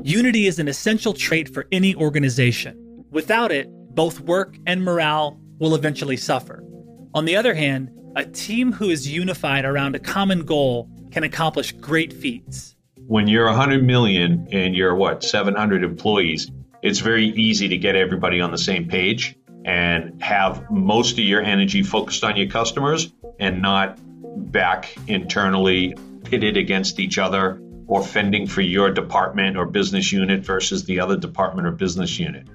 Unity is an essential trait for any organization. Without it, both work and morale will eventually suffer. On the other hand, a team who is unified around a common goal can accomplish great feats. When you're 100 million and you're 700 employees, it's very easy to get everybody on the same page and have most of your energy focused on your customers and not back internally pitted against each other or fending for your department or business unit versus the other department or business unit.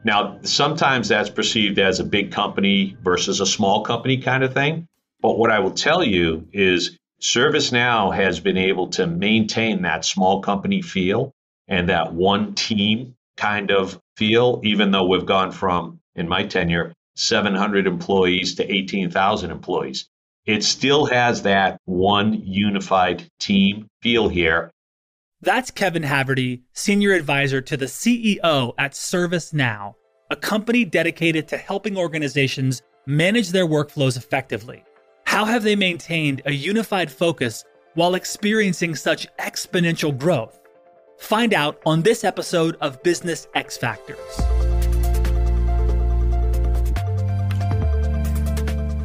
Now, sometimes that's perceived as a big company versus a small company kind of thing. But what I will tell you is ServiceNow has been able to maintain that small company feel and that one team kind of feel, even though we've gone from, in my tenure, 700 employees to 18,000 employees. It still has that one unified team feel here. That's Kevin Haverty, Senior Advisor to the CEO at ServiceNow, a company dedicated to helping organizations manage their workflows effectively. How have they maintained a unified focus while experiencing such exponential growth? Find out on this episode of Business X Factors.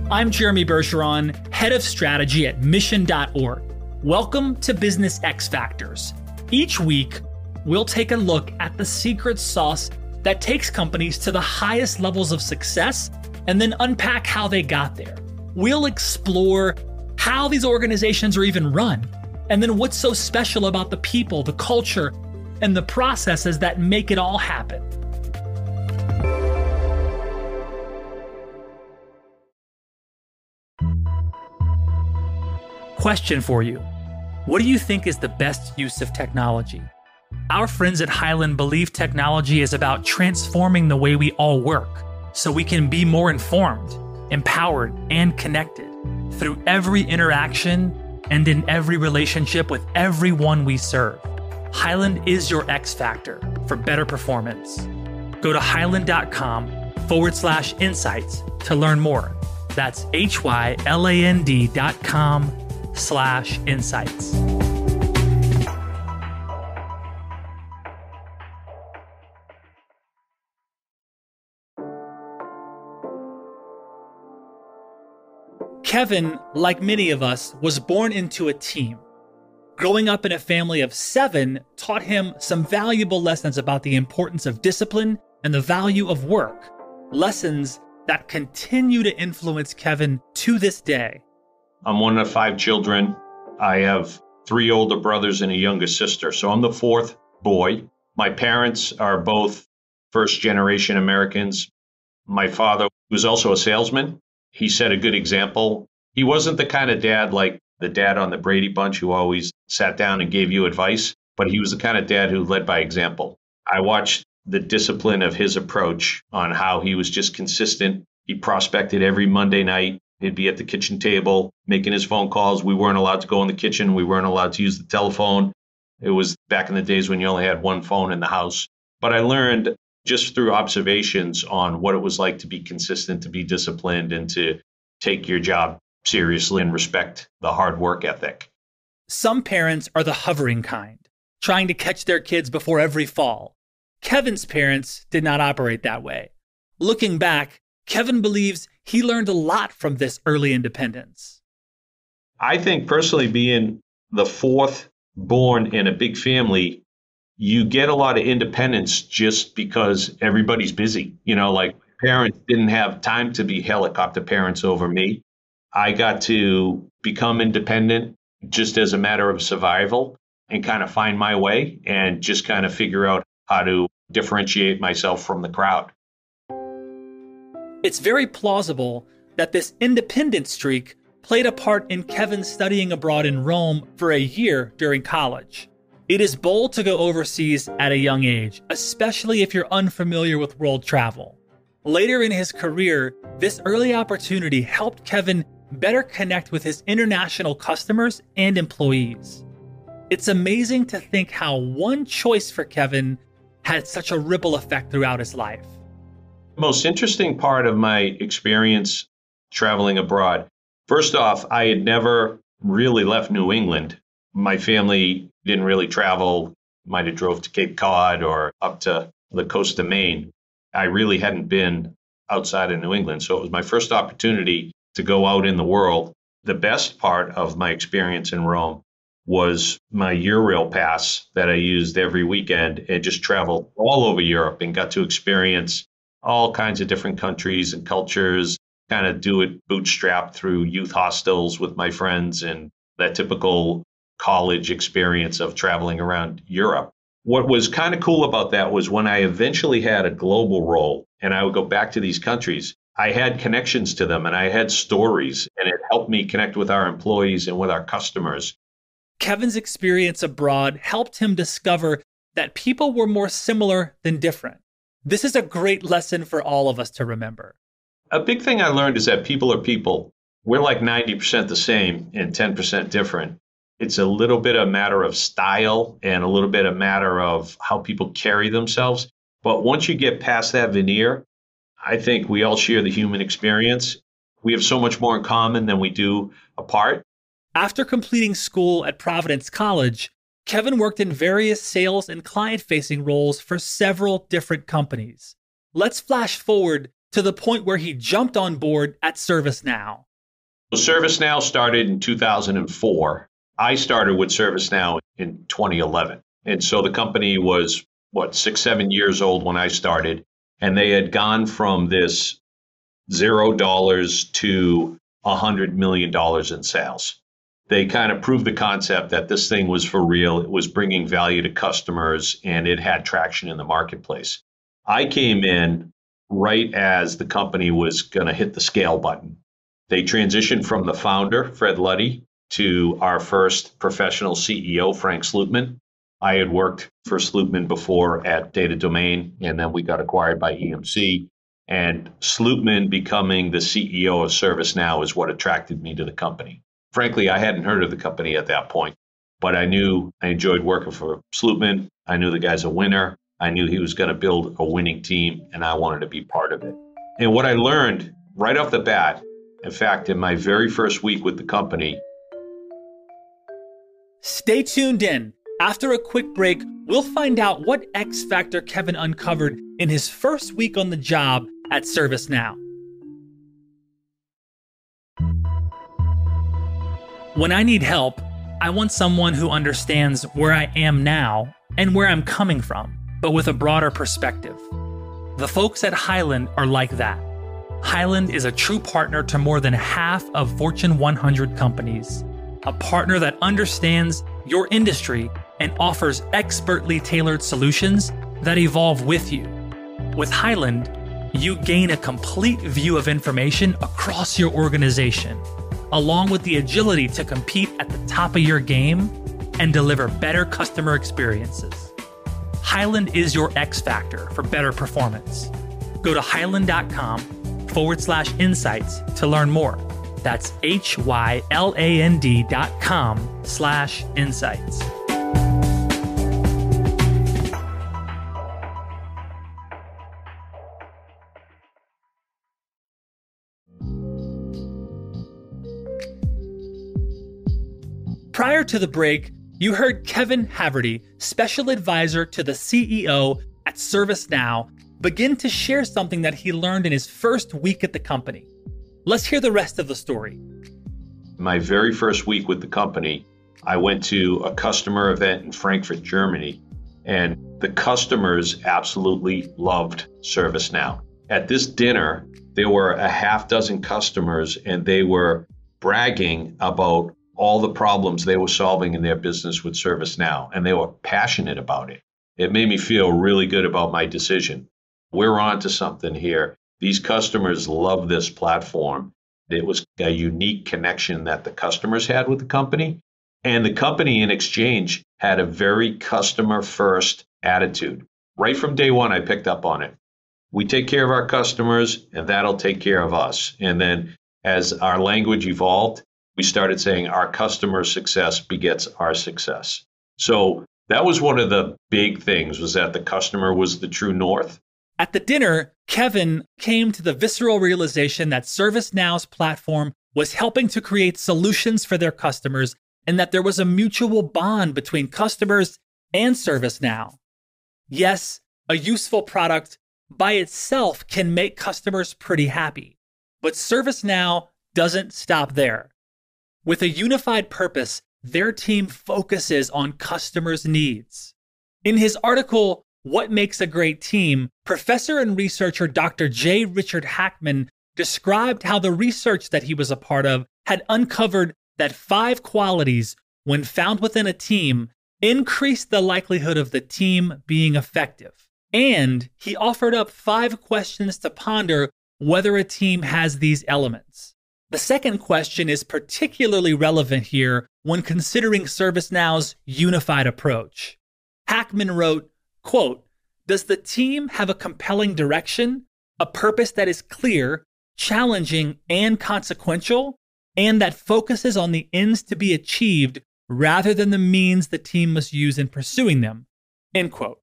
I'm Jeremy Bergeron, Head of Strategy at Mission.org. Welcome to Business X Factors. Each week, we'll take a look at the secret sauce that takes companies to the highest levels of success and then unpack how they got there. We'll explore how these organizations are even run, and then what's so special about the people, the culture, and the processes that make it all happen. Question for you. What do you think is the best use of technology? Our friends at Hyland believe technology is about transforming the way we all work so we can be more informed, empowered, and connected through every interaction and in every relationship with everyone we serve. Hyland is your X factor for better performance. Go to hyland.com/insights to learn more. That's hyland.com/insights. Kevin, like many of us, was born into a team. Growing up in a family of 7 taught him some valuable lessons about the importance of discipline and the value of work, lessons that continue to influence Kevin to this day. I'm one of 5 children. I have 3 older brothers and a younger sister, so I'm the 4th boy. My parents are both first-generation Americans. My father was also a salesman. He set a good example. He wasn't the kind of dad like the dad on the Brady Bunch who always sat down and gave you advice, but he was the kind of dad who led by example. I watched the discipline of his approach on how he was just consistent. He prospected every Monday night. He'd be at the kitchen table making his phone calls. We weren't allowed to go in the kitchen. We weren't allowed to use the telephone. It was back in the days when you only had one phone in the house. But I learned just through observations on what it was like to be consistent, to be disciplined, and to take your job seriously and respect the hard work ethic. Some parents are the hovering kind, trying to catch their kids before every fall. Kevin's parents did not operate that way. Looking back, Kevin believes he learned a lot from this early independence. I think personally, being the 4th born in a big family, you get a lot of independence just because everybody's busy. Like parents didn't have time to be helicopter parents over me. I got to become independent just as a matter of survival and kind of find my way and just kind of figure out how to differentiate myself from the crowd. It's very plausible that this independent streak played a part in Kevin studying abroad in Rome for a year during college. It is bold to go overseas at a young age, especially if you're unfamiliar with world travel. Later in his career, this early opportunity helped Kevin better connect with his international customers and employees. It's amazing to think how one choice for Kevin had such a ripple effect throughout his life. The most interesting part of my experience traveling abroad, first off, I had never really left New England. My family didn't really travel might have drove to Cape Cod or up to the coast of Maine. I really hadn't been outside of New England. So it was my first opportunity to go out in the world. The best part of my experience in Rome was my Eurail pass that I used every weekend and just traveled all over Europe and got to experience all kinds of different countries and cultures, kind of do it bootstrapped through youth hostels with my friends and that typical college experience of traveling around Europe. What was kind of cool about that was when I eventually had a global role and I would go back to these countries, I had connections to them and I had stories, and it helped me connect with our employees and with our customers. Kevin's experience abroad helped him discover that people were more similar than different. This is a great lesson for all of us to remember. A big thing I learned is that people are people. We're like 90% the same and 10% different. It's a little bit a matter of style and a little bit a matter of how people carry themselves. But once you get past that veneer, I think we all share the human experience. We have so much more in common than we do apart. After completing school at Providence College, Kevin worked in various sales and client-facing roles for several different companies. Let's flash forward to the point where he jumped on board at ServiceNow. ServiceNow started in 2004. I started with ServiceNow in 2011. And so the company was, 6-7 years old when I started. And they had gone from this $0 to $100 million in sales. They kind of proved the concept that this thing was for real. It was bringing value to customers, and it had traction in the marketplace. I came in right as the company was going to hit the scale button. They transitioned from the founder, Fred Luddy, to our first professional CEO, Frank Slootman. I had worked for Slootman before at Data Domain, and then we got acquired by EMC. And Slootman becoming the CEO of ServiceNow is what attracted me to the company. Frankly, I hadn't heard of the company at that point, but I knew I enjoyed working for Slootman. I knew the guy's a winner. I knew he was going to build a winning team, and I wanted to be part of it. And what I learned right off the bat, in fact, in my very first week with the company. Stay tuned in. After a quick break, we'll find out what X factor Kevin uncovered in his first week on the job at ServiceNow. When I need help, I want someone who understands where I am now and where I'm coming from, but with a broader perspective. The folks at Hyland are like that. Hyland is a true partner to more than half of Fortune 100 companies, a partner that understands your industry and offers expertly tailored solutions that evolve with you. With Hyland, you gain a complete view of information across your organization, along with the agility to compete at the top of your game and deliver better customer experiences. Hyland is your X factor for better performance. Go to hyland.com/insights to learn more. That's hyland.com/insights. Prior to the break, you heard Kevin Haverty, special advisor to the CEO at ServiceNow, begin to share something that he learned in his first week at the company. Let's hear the rest of the story. My very first week with the company, I went to a customer event in Frankfurt, Germany, and the customers absolutely loved ServiceNow. At this dinner, there were a half dozen customers, and they were bragging about all the problems they were solving in their business with ServiceNow, and they were passionate about it. It made me feel really good about my decision. We're on to something here. These customers love this platform. It was a unique connection that the customers had with the company, and the company in exchange had a very customer-first attitude. Right from day one, I picked up on it. We take care of our customers, and that'll take care of us. And then as our language evolved, we started saying our customer success begets our success. So that was one of the big things, was that the customer was the true north. At the dinner, Kevin came to the visceral realization that ServiceNow's platform was helping to create solutions for their customers, and that there was a mutual bond between customers and ServiceNow. Yes, a useful product by itself can make customers pretty happy, but ServiceNow doesn't stop there. With a unified purpose, their team focuses on customers' needs. In his article, What Makes a Great Team, professor and researcher Dr. J. Richard Hackman described how the research that he was a part of had uncovered that 5 qualities, when found within a team, increased the likelihood of the team being effective. And he offered up 5 questions to ponder whether a team has these elements. The second question is particularly relevant here when considering ServiceNow's unified approach. Hackman wrote, quote, "Does the team have a compelling direction, a purpose that is clear, challenging, and consequential, and that focuses on the ends to be achieved rather than the means the team must use in pursuing them?" End quote.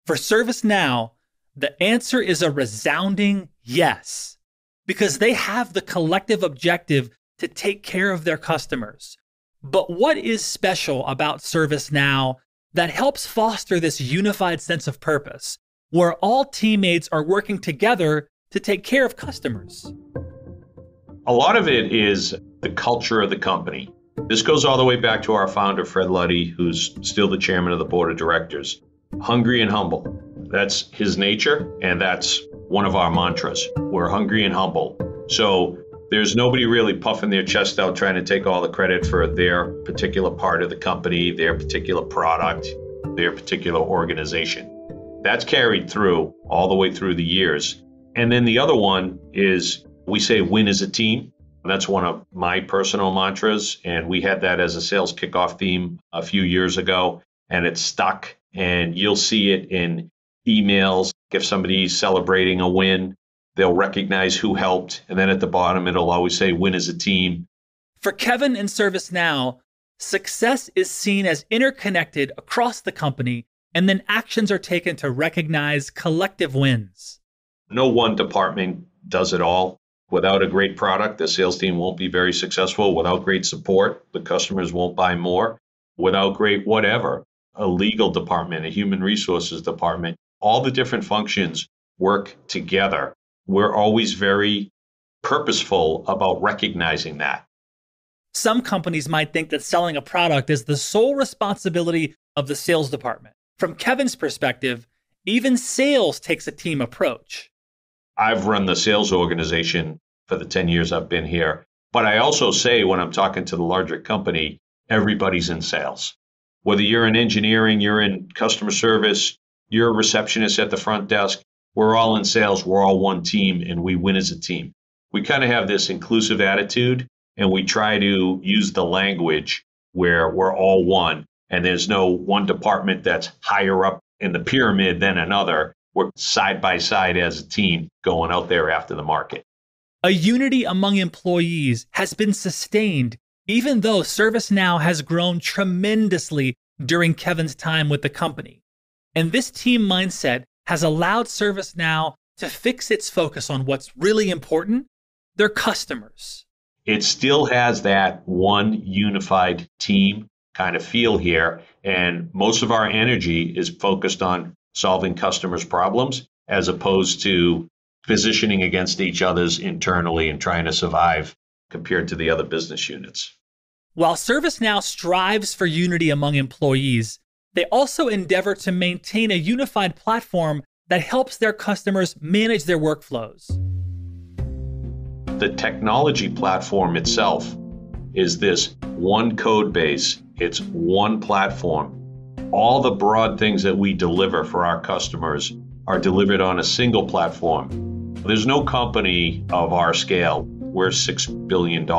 For ServiceNow, the answer is a resounding yes, because they have the collective objective to take care of their customers. But what is special about ServiceNow that helps foster this unified sense of purpose, where all teammates are working together to take care of customers? A lot of it is the culture of the company. This goes all the way back to our founder, Fred Luddy, who's still the chairman of the board of directors. Hungry and humble. That's his nature, and that's one of our mantras. We're hungry and humble. So there's nobody really puffing their chest out trying to take all the credit for their particular part of the company, their particular product, their particular organization. That's carried through all the way through the years. And then the other one is we say win as a team. That's one of my personal mantras, and we had that as a sales kickoff theme a few years ago, and it's stuck. And you'll see it in emails. If somebody's celebrating a win, they'll recognize who helped. And then at the bottom, it'll always say win as a team. For Kevin and ServiceNow, success is seen as interconnected across the company, and then actions are taken to recognize collective wins. No one department does it all. Without a great product, the sales team won't be very successful. Without great support, the customers won't buy more. Without great whatever, a legal department, a human resources department, all the different functions work together. We're always very purposeful about recognizing that. Some companies might think that selling a product is the sole responsibility of the sales department. From Kevin's perspective, even sales takes a team approach. I've run the sales organization for the 10 years I've been here. But I also say when I'm talking to the larger company, everybody's in sales. Whether you're in engineering, you're in customer service, you're a receptionist at the front desk, we're all in sales, we're all one team, and we win as a team. We kind of have this inclusive attitude, and we try to use the language where we're all one, and there's no one department that's higher up in the pyramid than another. We're side by side as a team going out there after the market. A unity among employees has been sustained, even though ServiceNow has grown tremendously during Kevin's time with the company. And this team mindset has allowed ServiceNow to fix its focus on what's really important, their customers. It still has that one unified team kind of feel here, and most of our energy is focused on solving customers' problems as opposed to positioning against each other's internally and trying to survive compared to the other business units. While ServiceNow strives for unity among employees, they also endeavor to maintain a unified platform that helps their customers manage their workflows. The technology platform itself is this one code base. It's one platform. All the broad things that we deliver for our customers are delivered on a single platform. There's no company of our scale, we're $6 billion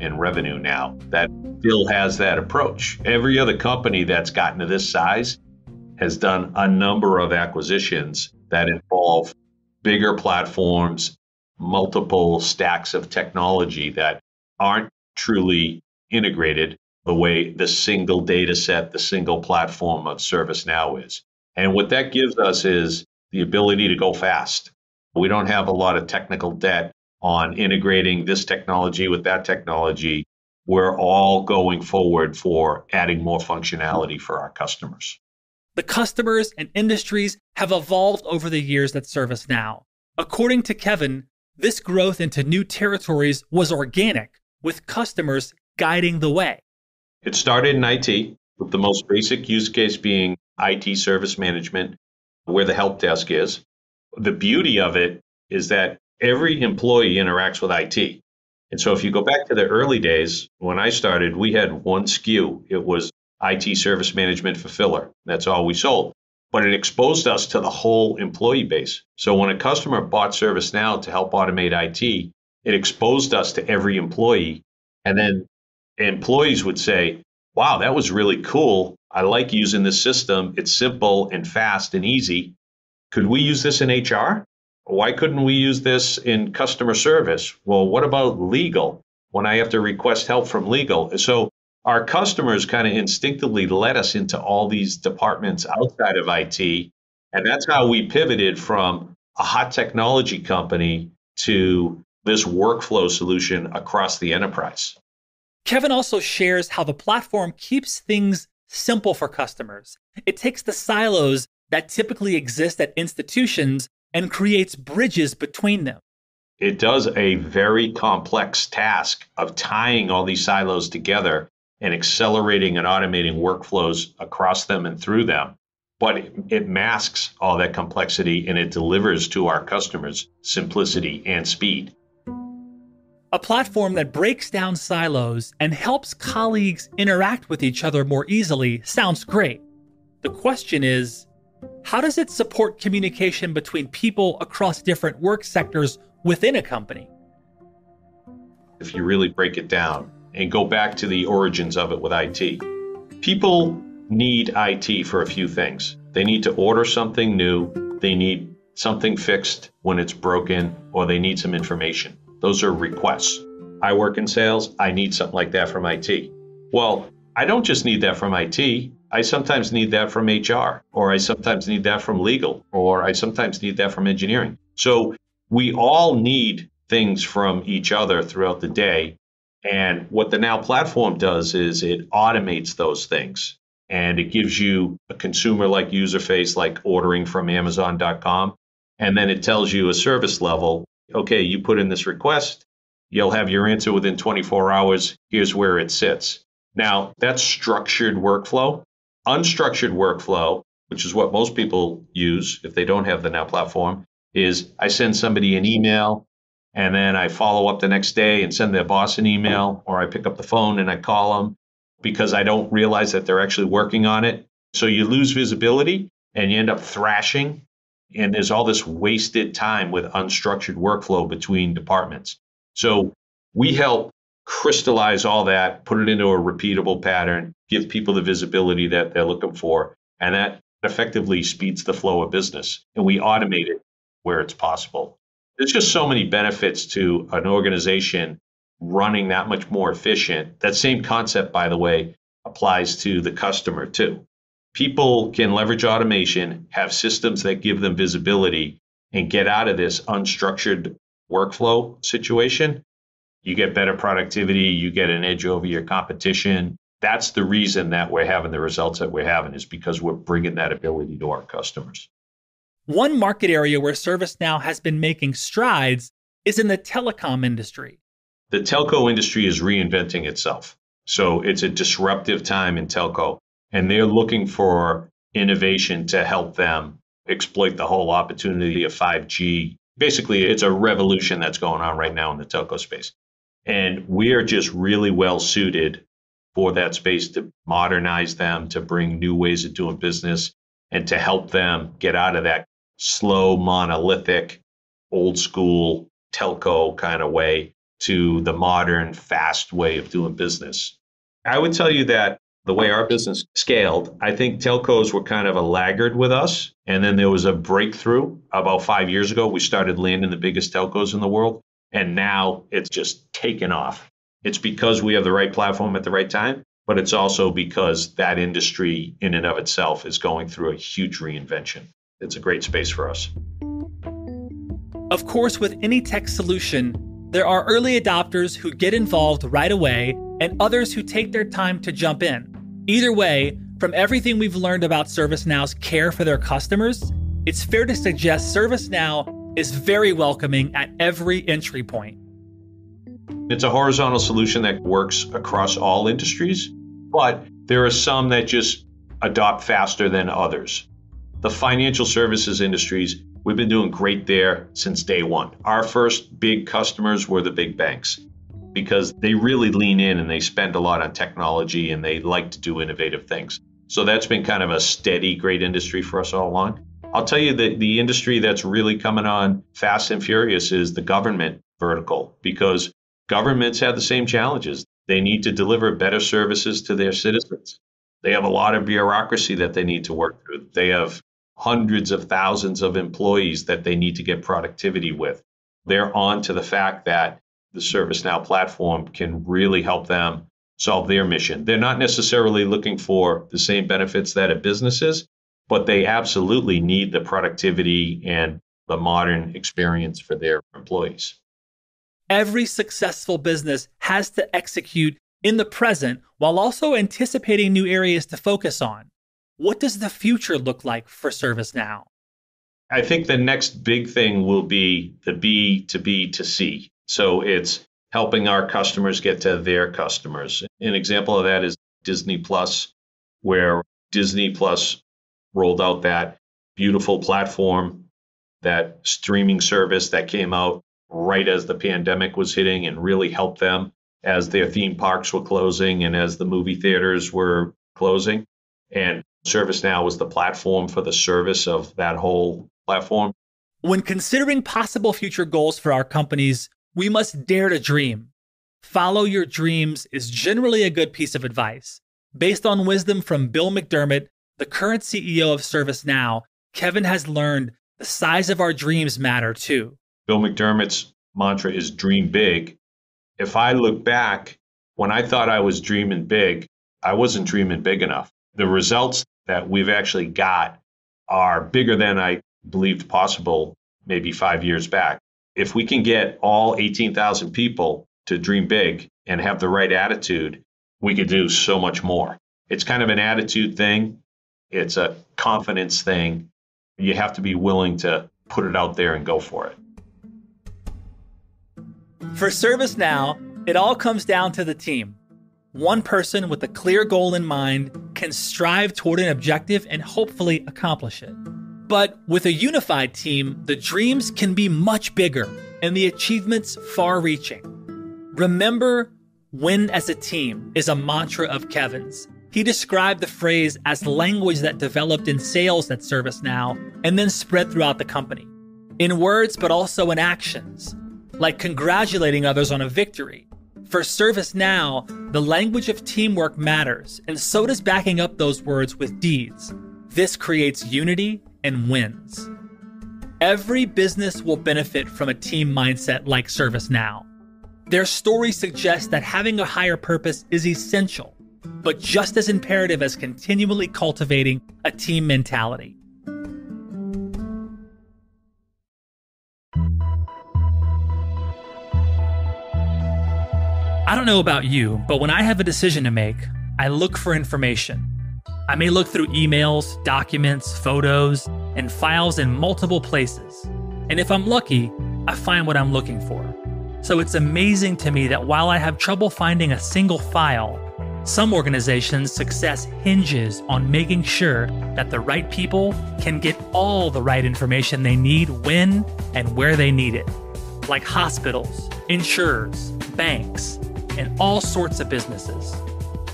in revenue now, that still has that approach. Every other company that's gotten to this size has done a number of acquisitions that involve bigger platforms, multiple stacks of technology that aren't truly integrated the way the single data set, the single platform of ServiceNow is. And what that gives us is the ability to go fast. We don't have a lot of technical debt on integrating this technology with that technology. we're all going forward for adding more functionality for our customers. The customers and industries have evolved over the years at ServiceNow. According to Kevin, this growth into new territories was organic, with customers guiding the way. It started in IT, with the most basic use case being IT service management, where the help desk is. The beauty of it is that every employee interacts with IT. And so if you go back to the early days, when I started, we had one SKU. It was IT service management fulfiller. That's all we sold. But it exposed us to the whole employee base. So when a customer bought ServiceNow to help automate IT, it exposed us to every employee. And then employees would say, wow, that was really cool. I like using this system. It's simple and fast and easy. Could we use this in HR? Why couldn't we use this in customer service? Well, what about legal when I have to request help from legal? So our customers kind of instinctively led us into all these departments outside of IT. And that's how we pivoted from a hot technology company to this workflow solution across the enterprise. Kevin also shares how the platform keeps things simple for customers. It takes the silos that typically exist at institutions and creates bridges between them. It does a very complex task of tying all these silos together and accelerating and automating workflows across them and through them. But it masks all that complexity and it delivers to our customers simplicity and speed. A platform that breaks down silos and helps colleagues interact with each other more easily sounds great. The question is, how does it support communication between people across different work sectors within a company? If you really break it down and go back to the origins of it with IT, people need IT for a few things. They need to order something new, they need something fixed when it's broken, or they need some information. Those are requests. I work in sales, I need something like that from IT. Well, I don't just need that from IT. I sometimes need that from HR, or I sometimes need that from legal, or I sometimes need that from engineering. So we all need things from each other throughout the day. And what the Now platform does is it automates those things. And it gives you a consumer-like user face, like ordering from Amazon.com. And then it tells you a service level. Okay, you put in this request, you'll have your answer within 24 hours. Here's where it sits. Now, that's structured workflow. Unstructured workflow, which is what most people use if they don't have the Now platform, is I send somebody an email and then I follow up the next day and send their boss an email, or I pick up the phone and I call them because I don't realize that they're actually working on it. So you lose visibility and you end up thrashing. And there's all this wasted time with unstructured workflow between departments. So we help crystallize all that, put it into a repeatable pattern, give people the visibility that they're looking for. And that effectively speeds the flow of business. And we automate it where it's possible. There's just so many benefits to an organization running that much more efficient. That same concept, by the way, applies to the customer too. People can leverage automation, have systems that give them visibility, and get out of this unstructured workflow situation. You get better productivity, you get an edge over your competition. That's the reason that we're having the results that we're having, is because we're bringing that ability to our customers. One market area where ServiceNow has been making strides is in the telecom industry. The telco industry is reinventing itself. So it's a disruptive time in telco. And they're looking for innovation to help them exploit the whole opportunity of 5G. Basically, it's a revolution that's going on right now in the telco space. And we are just really well suited for that space to modernize them, to bring new ways of doing business, and to help them get out of that slow, monolithic, old school telco kind of way to the modern, fast way of doing business. I would tell you that the way our business scaled, I think telcos were kind of a laggard with us. And then there was a breakthrough about 5 years ago. We started landing the biggest telcos in the world. And now it's just taken off. It's because we have the right platform at the right time, but it's also because that industry in and of itself is going through a huge reinvention. It's a great space for us. Of course, with any tech solution, there are early adopters who get involved right away and others who take their time to jump in. Either way, from everything we've learned about ServiceNow's care for their customers, it's fair to suggest ServiceNow is very welcoming at every entry point. It's a horizontal solution that works across all industries, but there are some that just adopt faster than others. The financial services industries, we've been doing great there since day one. Our first big customers were the big banks because they really lean in and they spend a lot on technology and they like to do innovative things. So that's been kind of a steady, great industry for us all along. I'll tell you that the industry that's really coming on fast and furious is the government vertical, because governments have the same challenges. They need to deliver better services to their citizens. They have a lot of bureaucracy that they need to work through. They have hundreds of thousands of employees that they need to get productivity with. They're on to the fact that the ServiceNow platform can really help them solve their mission. They're not necessarily looking for the same benefits that a business is, but they absolutely need the productivity and the modern experience for their employees. Every successful business has to execute in the present while also anticipating new areas to focus on. What does the future look like for ServiceNow? I think the next big thing will be the B to B to C. So it's helping our customers get to their customers. An example of that is Disney Plus, where Disney Plus rolled out that beautiful platform, that streaming service that came out right as the pandemic was hitting and really helped them as their theme parks were closing and as the movie theaters were closing. And ServiceNow was the platform for the service of that whole platform. When considering possible future goals for our companies, we must dare to dream. Follow your dreams is generally a good piece of advice. Based on wisdom from Bill McDermott, the current CEO of ServiceNow, Kevin has learned the size of our dreams matter too. Bill McDermott's mantra is dream big. If I look back, when I thought I was dreaming big, I wasn't dreaming big enough. The results that we've actually got are bigger than I believed possible maybe 5 years back. If we can get all 18,000 people to dream big and have the right attitude, we could do so much more. It's kind of an attitude thing. It's a confidence thing. You have to be willing to put it out there and go for it. For ServiceNow, it all comes down to the team. One person with a clear goal in mind can strive toward an objective and hopefully accomplish it. But with a unified team, the dreams can be much bigger and the achievements far-reaching. Remember, win as a team is a mantra of Kevin's. He described the phrase as language that developed in sales at ServiceNow and then spread throughout the company. In words, but also in actions, like congratulating others on a victory. For ServiceNow, the language of teamwork matters, and so does backing up those words with deeds. This creates unity and wins. Every business will benefit from a team mindset like ServiceNow. Their story suggests that having a higher purpose is essential, but just as imperative as continually cultivating a team mentality. I don't know about you, but when I have a decision to make, I look for information. I may look through emails, documents, photos, and files in multiple places. And if I'm lucky, I find what I'm looking for. So it's amazing to me that while I have trouble finding a single file, some organizations' success hinges on making sure that the right people can get all the right information they need when and where they need it. Like hospitals, insurers, banks, and all sorts of businesses.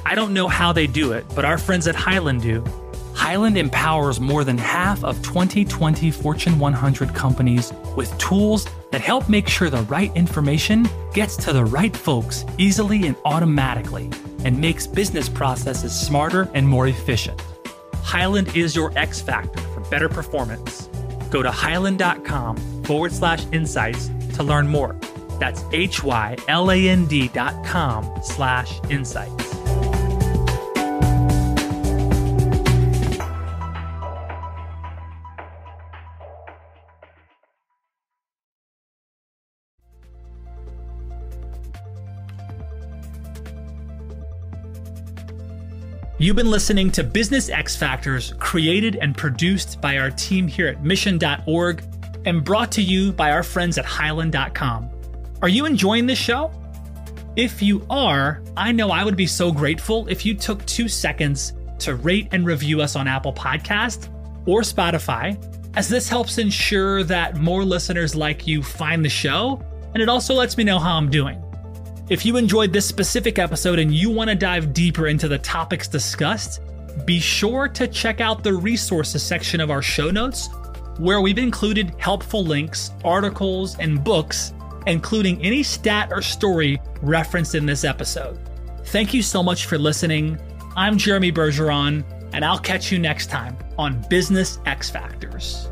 I don't know how they do it, but our friends at Hyland do. Hyland empowers more than half of 2020 Fortune 100 companies with tools that help make sure the right information gets to the right folks easily and automatically, and makes business processes smarter and more efficient. Hyland is your X factor for better performance. Go to hyland.com/insights to learn more. That's hyland.com/insights. You've been listening to Business X Factors, created and produced by our team here at mission.org and brought to you by our friends at Hyland.com. Are you enjoying this show? If you are, I know I would be so grateful if you took 2 seconds to rate and review us on Apple Podcasts or Spotify, as this helps ensure that more listeners like you find the show, and it also lets me know how I'm doing. If you enjoyed this specific episode and you want to dive deeper into the topics discussed, be sure to check out the resources section of our show notes, where we've included helpful links, articles, and books, including any stat or story referenced in this episode. Thank you so much for listening. I'm Jeremy Bergeron, and I'll catch you next time on Business X Factors.